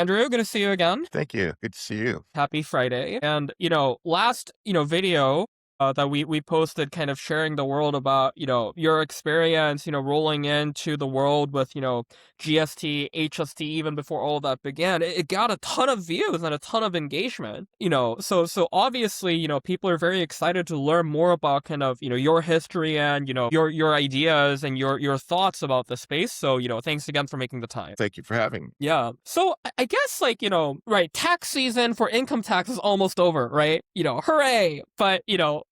Andrew, good to see you again. Thank you. Good to see you. Happy Friday. And, last, video that we posted kind of sharing the world about, your experience, rolling into the world with, GST, HST, even before all that began, it got a ton of views and a ton of engagement, so obviously, people are very excited to learn more about kind of, your history and, your ideas and your thoughts about the space. So, thanks again for making the time. Thank you for having me. Yeah. So I guess like, right, tax season for income tax is almost over, right? Hooray. But,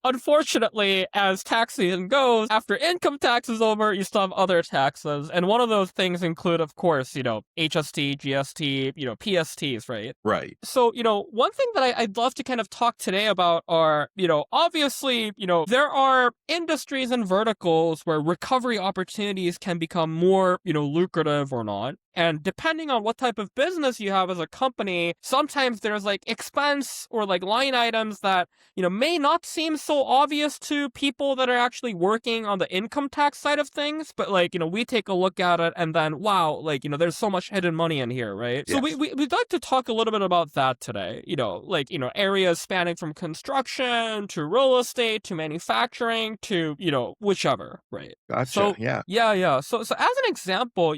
unfortunately, as tax season goes, after income tax is over, you still have other taxes. And one of those things include, of course, HST, GST, PSTs, right? Right. So, one thing that I'd love to kind of talk today about are, obviously, there are industries and verticals where recovery opportunities can become more, lucrative or not. And depending on what type of business you have as a company, sometimes there's like expense or like line items that, may not seem so obvious to people that are actually working on the income tax side of things. But like, we take a look at it and then, wow, like, there's so much hidden money in here, right? So Yes. we'd like to talk a little bit about that today, like, areas spanning from construction to real estate to manufacturing to, whichever, right? Gotcha. So Yeah. yeah. So as an example,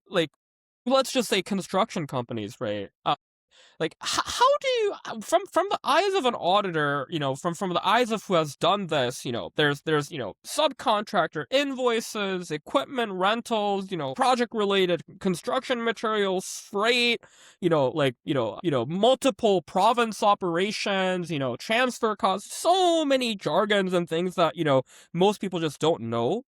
like let's just say construction companies, right? Like how do you from the eyes of an auditor, from the eyes of who has done this, there's subcontractor invoices, equipment rentals, project related construction materials, freight, multiple province operations, transfer costs, so many jargons and things that most people just don't know.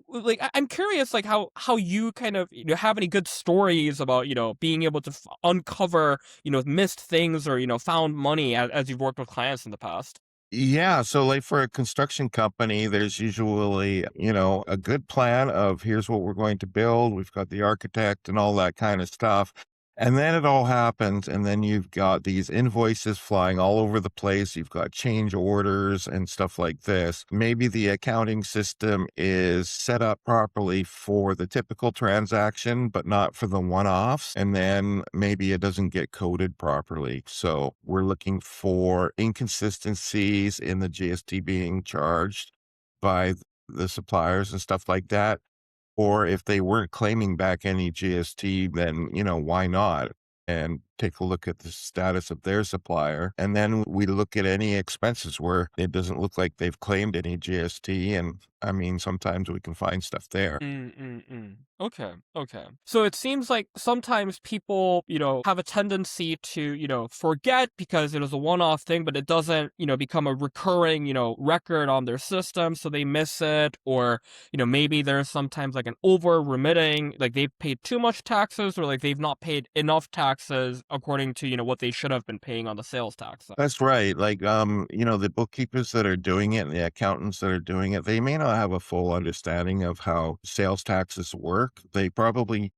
Like I'm curious, like how you kind of have any good stories about being able to uncover missed things or found money as you've worked with clients in the past. Yeah. So, like for a construction company, there's usually, a good plan of here's what we're going to build. We've got the architect and all that kind of stuff. And then it all happens. And then you've got these invoices flying all over the place. You've got change orders and stuff like this. Maybe the accounting system is set up properly for the typical transaction, but not for the one offs. And then maybe it doesn't get coded properly. So we're looking for inconsistencies in the GST being charged by the suppliers and stuff like that. Or if they weren't claiming back any GST, then, why not? And take a look at the status of their supplier. And then we look at any expenses where it doesn't look like they've claimed any GST. And I mean, sometimes we can find stuff there. Okay. So it seems like sometimes people, have a tendency to, forget because it was a one-off thing, but it doesn't, become a recurring, record on their system, so they miss it. Or, maybe there's sometimes like an over-remitting, like they've paid too much taxes or like they've not paid enough taxes according to, what they should have been paying on the sales tax side. That's right. Like, the bookkeepers that are doing it and the accountants that are doing it, they may not have a full understanding of how sales taxes work. They probably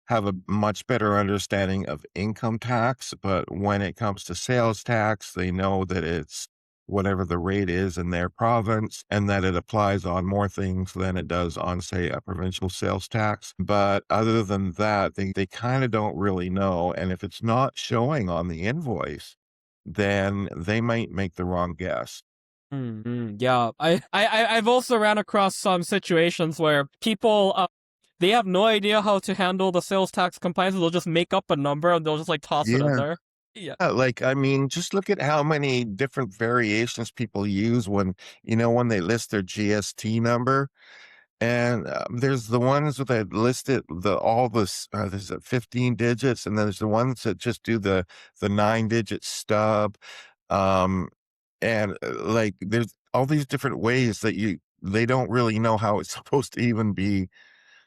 have a much better understanding of income tax, but when it comes to sales tax, they know that it's whatever the rate is in their province and that it applies on more things than it does on, say, a provincial sales tax. But other than that, they kind of don't really know. And if it's not showing on the invoice, then they might make the wrong guess. Yeah, I've also ran across some situations where people they have no idea how to handle the sales tax compliance. They'll just make up a number and they'll just like toss it in Yeah. there. Yeah. Like, I mean, just look at how many different variations people use when they list their GST number. And there's the ones that list it, there's 15 digits, and then there's the ones that just do the 9-digit stub. Um, and like, there's all these different ways that they don't really know how it's supposed to even be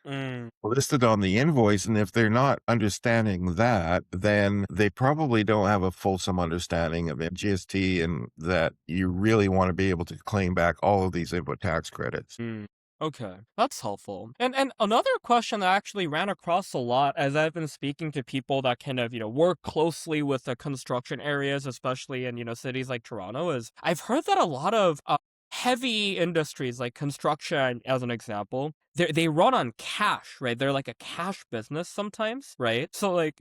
Mm. listed on the invoice. And if they're not understanding that, then they probably don't have a fulsome understanding of GST and that you really want to be able to claim back all of these input tax credits. Mm. Okay, that's helpful. And another question that I actually ran across a lot as I've been speaking to people that kind of, work closely with the construction areas, especially in, cities like Toronto, is I've heard that a lot of heavy industries like construction, as an example, they run on cash, right? They're like a cash business sometimes, right? So like,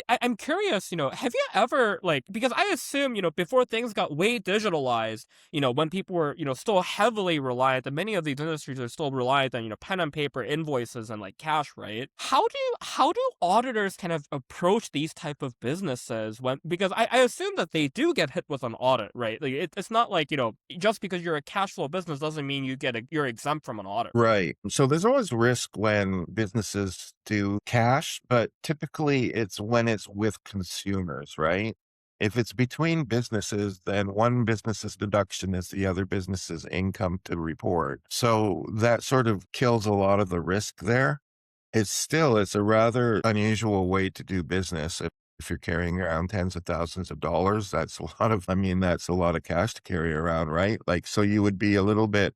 I'm curious, have you ever like, because I assume, before things got way digitalized, when people were, still heavily reliant, and many of these industries are still reliant on, pen and paper invoices and like cash, right? How do auditors kind of approach these type of businesses when, because I assume that they do get hit with an audit, right? Like it's not like, just because you're a cash flow business doesn't mean you're exempt from an audit. Right. So there's always risk when businesses do cash, but typically it's when it's with consumers, right? If it's between businesses, then one business's deduction is the other business's income to report. So that sort of kills a lot of the risk there. It's a rather unusual way to do business. If you're carrying around tens of thousands of dollars, that's a lot of cash to carry around, right? Like, so you would be a little bit,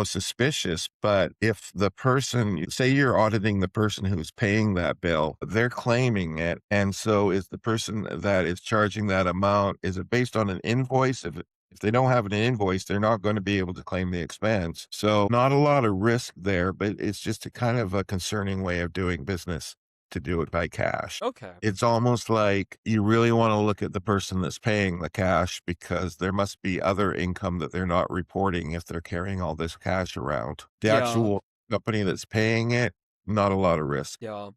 suspicious. But if the person, say you're auditing the person who's paying that bill, they're claiming it. And so is the person that is charging that amount, is it based on an invoice? If they don't have an invoice, they're not going to be able to claim the expense. So not a lot of risk there, but it's just a kind of a concerning way of doing business to do it by cash. Okay. It's almost like you really want to look at the person that's paying the cash because there must be other income that they're not reporting if they're carrying all this cash around. The Yeah. actual company that's paying it, not a lot of risk. Yeah.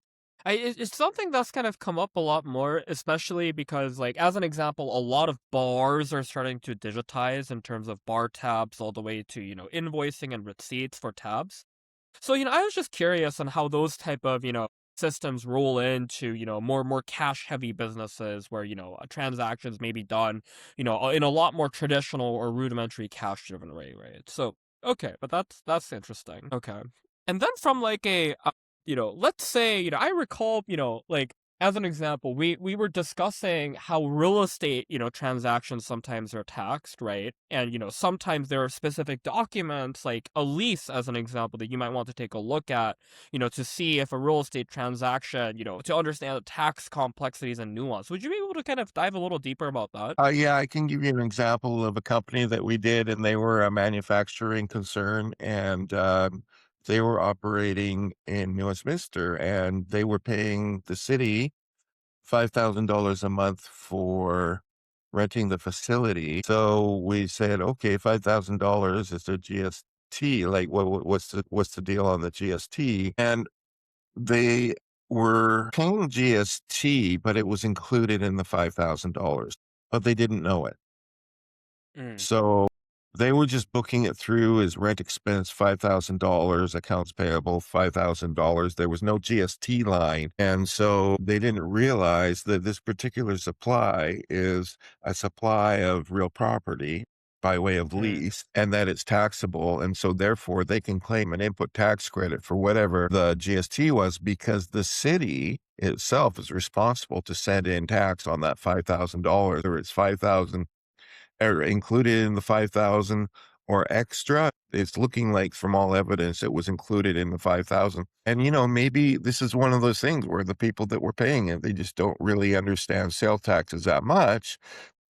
It's something that's kind of come up a lot more, especially because, like, as an example, a lot of bars are starting to digitize in terms of bar tabs all the way to, invoicing and receipts for tabs. So, I was just curious on how those type of, systems roll into, more cash heavy businesses where, transactions may be done, in a lot more traditional or rudimentary cash driven way, right? So, okay, but that's interesting. Okay. And then from like let's say, I recall, like as an example, we were discussing how real estate, transactions sometimes are taxed, right? And sometimes there are specific documents, like a lease, as an example, that you might want to take a look at, to see if a real estate transaction, to understand the tax complexities and nuance. Would you be able to kind of dive a little deeper about that? Yeah, I can give you an example of a company that we did, and they were a manufacturing concern, and they were operating in New Westminster, and they were paying the city $5,000 a month for renting the facility. So we said, okay, $5,000 is the GST. Like, what's the deal on the GST? And they were paying GST, but it was included in the $5,000, but they didn't know it. Mm, So they were just booking it through as rent expense, $5,000, accounts payable, $5,000. There was no GST line. And so they didn't realize that this particular supply is a supply of real property by way of mm, lease, and that it's taxable. And so therefore they can claim an input tax credit for whatever the GST was, because the city itself is responsible to send in tax on that $5,000, or it's 5,000 or included in the 5,000 or extra. It's looking like, from all evidence, it was included in the 5,000. And, maybe this is one of those things where the people that were paying it, they just don't really understand sales taxes that much.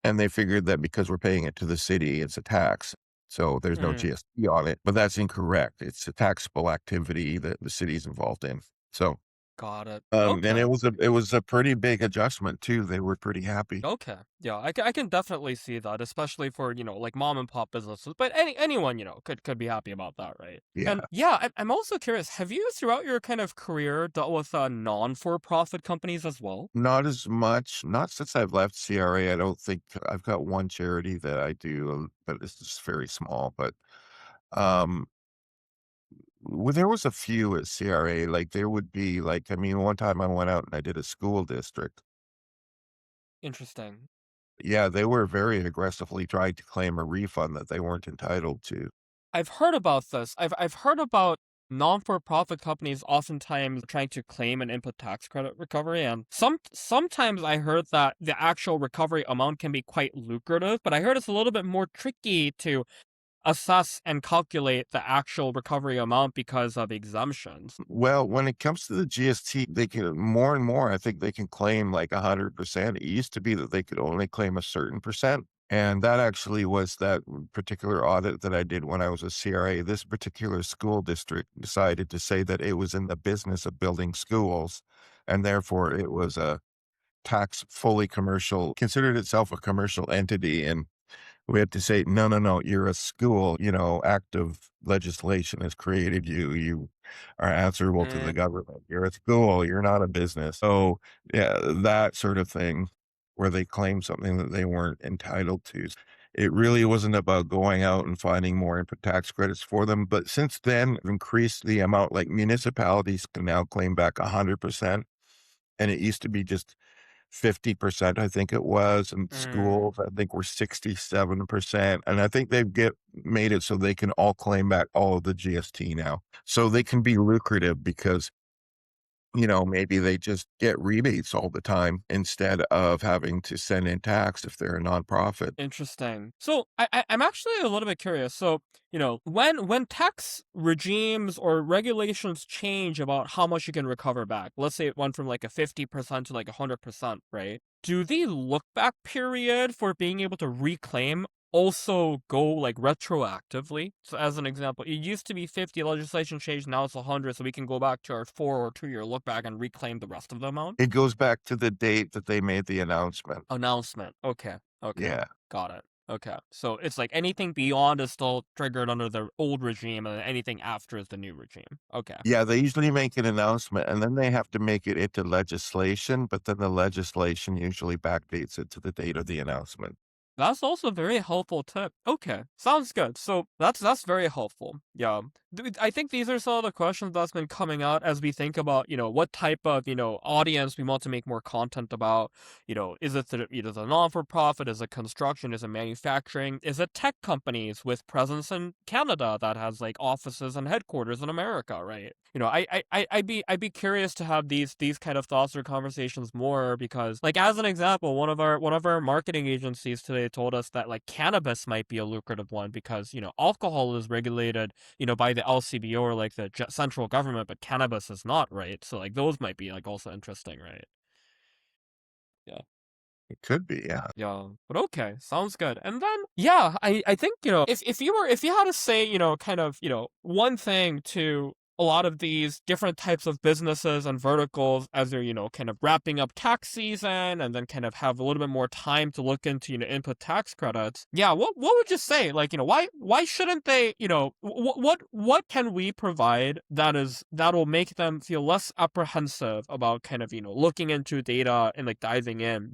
And they figured that because we're paying it to the city, it's a tax. So there's no mm. GST on it, but that's incorrect. It's a taxable activity that the city's involved in. So, Got it. and Okay. it was a pretty big adjustment too. They were pretty happy. Okay. Yeah, I can definitely see that, especially for, like mom and pop businesses. But anyone, could be happy about that, right? And Yeah. yeah, I'm also curious, have you throughout your kind of career dealt with non-for-profit companies as well? Not as much, not since I've left CRA. I don't think I've got one charity that I do, but it's just very small. But um, there was a few at CRA. Like there would be like, I mean, one time I went out and I did a school district. Interesting. Yeah, they were very aggressively trying to claim a refund that they weren't entitled to. I've heard about this. I've heard about non-for-profit companies oftentimes trying to claim an input tax credit recovery, and sometimes I heard that the actual recovery amount can be quite lucrative, but I heard it's a little bit more tricky to assess and calculate the actual recovery amount because of exemptions. Well, when it comes to the GST, they can more and more, I think they can claim like 100%. It used to be that they could only claim a certain percent. And that actually was that particular audit that I did when I was a CRA. This particular school district decided to say that it was in the business of building schools, and therefore it was a tax fully commercial, considered itself a commercial entity. And we had to say, no, no, no, you're a school, act of legislation has created you. You are answerable to the Mm, government. You're a school, you're not a business. So, yeah, that sort of thing where they claim something that they weren't entitled to. It really wasn't about going out and finding more input tax credits for them. But since then, we've increased the amount, like municipalities can now claim back 100%. And it used to be just 50%, I think it was, and mm. schools, I think were 67%, and I think they've get made it so they can all claim back all of the GST now. So they can be lucrative because, maybe they just get rebates all the time instead of having to send in tax if they're a nonprofit. Interesting. So I'm actually a little bit curious. So, when tax regimes or regulations change about how much you can recover back, let's say it went from like a 50% to like 100%, right? Do the look back period for being able to reclaim also go like retroactively? So as an example, it used to be 50, legislation changed, now it's 100, so we can go back to our 4 or 2 year look back and reclaim the rest of the amount? It goes back to the date that they made the announcement. Announcement. Okay. Okay. Yeah. Got it. Okay. So it's like anything beyond is still triggered under the old regime, and then anything after is the new regime. Okay. Yeah, they usually make an announcement, and then they have to make it into legislation, but then the legislation usually backdates it to the date of the announcement. That's also a very helpful tip. Okay, sounds good. So that's very helpful. Yeah, I think these are some of the questions that's been coming out as we think about what type of audience we want to make more content about. Is it the non for profit? Is it construction? Is it manufacturing? Is it tech companies with presence in Canada that has like offices and headquarters in America? Right. I'd be curious to have these kind of thoughts or conversations more because like as an example, one of our marketing agencies today told us that like cannabis might be a lucrative one because alcohol is regulated by the LCBO or like the central government, but cannabis is not, right? So like those might be like also interesting, right? Yeah. It could be, yeah. Yeah, but okay, sounds good. And then, yeah, I think if you had to say kind of one thing to a lot of these different types of businesses and verticals as they're kind of wrapping up tax season and then kind of have a little bit more time to look into input tax credits. Yeah, what would you say? Like why shouldn't they what can we provide that'll make them feel less apprehensive about kind of looking into data and like diving in?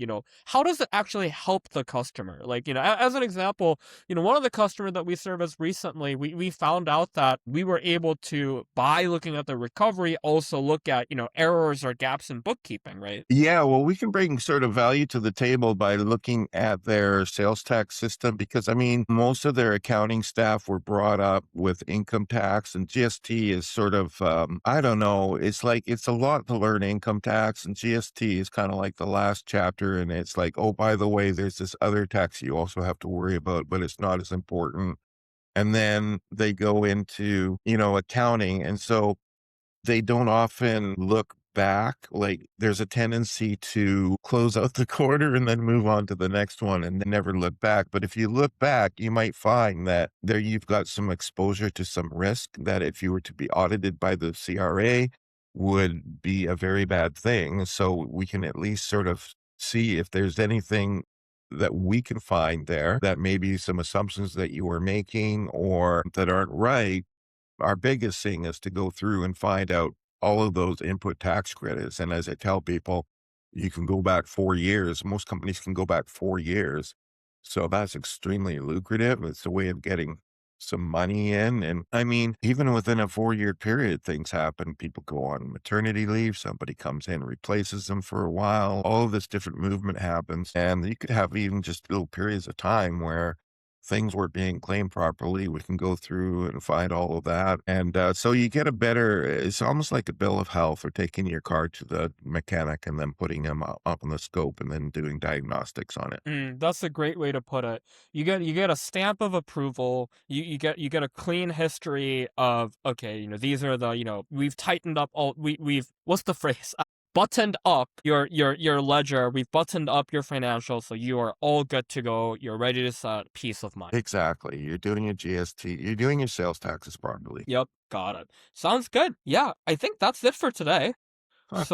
How does it actually help the customer? Like, as an example, one of the customers that we serviced recently, we found out that we were able to, by looking at the recovery, also look at, errors or gaps in bookkeeping, right? Yeah, well, we can bring sort of value to the table by looking at their sales tax system because, I mean, most of their accounting staff were brought up with income tax, and GST is sort of, I don't know, it's like it's a lot to learn income tax, and GST is kind of like the last chapter. And it's like, oh, by the way, there's this other tax you also have to worry about, but it's not as important. And then they go into, accounting. And so they don't often look back. Like, there's a tendency to close out the quarter and then move on to the next one and never look back. But if you look back, you might find that there you've got some exposure to some risk that if you were to be audited by the CRA would be a very bad thing. So we can at least sort of see if there's anything that we can find there that maybe some assumptions that you were making or that aren't right. Our biggest thing is to go through and find out all of those input tax credits. And as I tell people, you can go back 4 years. Most companies can go back 4 years. So that's extremely lucrative. It's a way of getting some money in. And I mean, even within a 4 year period, things happen. People go on maternity leave. Somebody comes in, replaces them for a while. All of this different movement happens. And you could have even just little periods of time where things were being claimed properly. We can go through and find all of that. And so you get a better, it's almost like a bill of health or taking your car to the mechanic and then putting them up on the scope and then doing diagnostics on it. That's a great way to put it. You get a stamp of approval. You get a clean history of okay. These are the we've tightened up all we've what's the phrase? buttoned up your ledger. We've buttoned up your financials, so you are all good to go. You're ready to set peace of mind. Exactly. You're doing your GST, you're doing your sales taxes properly. Yep, got it. Sounds good. Yeah, I think that's it for today. Huh. So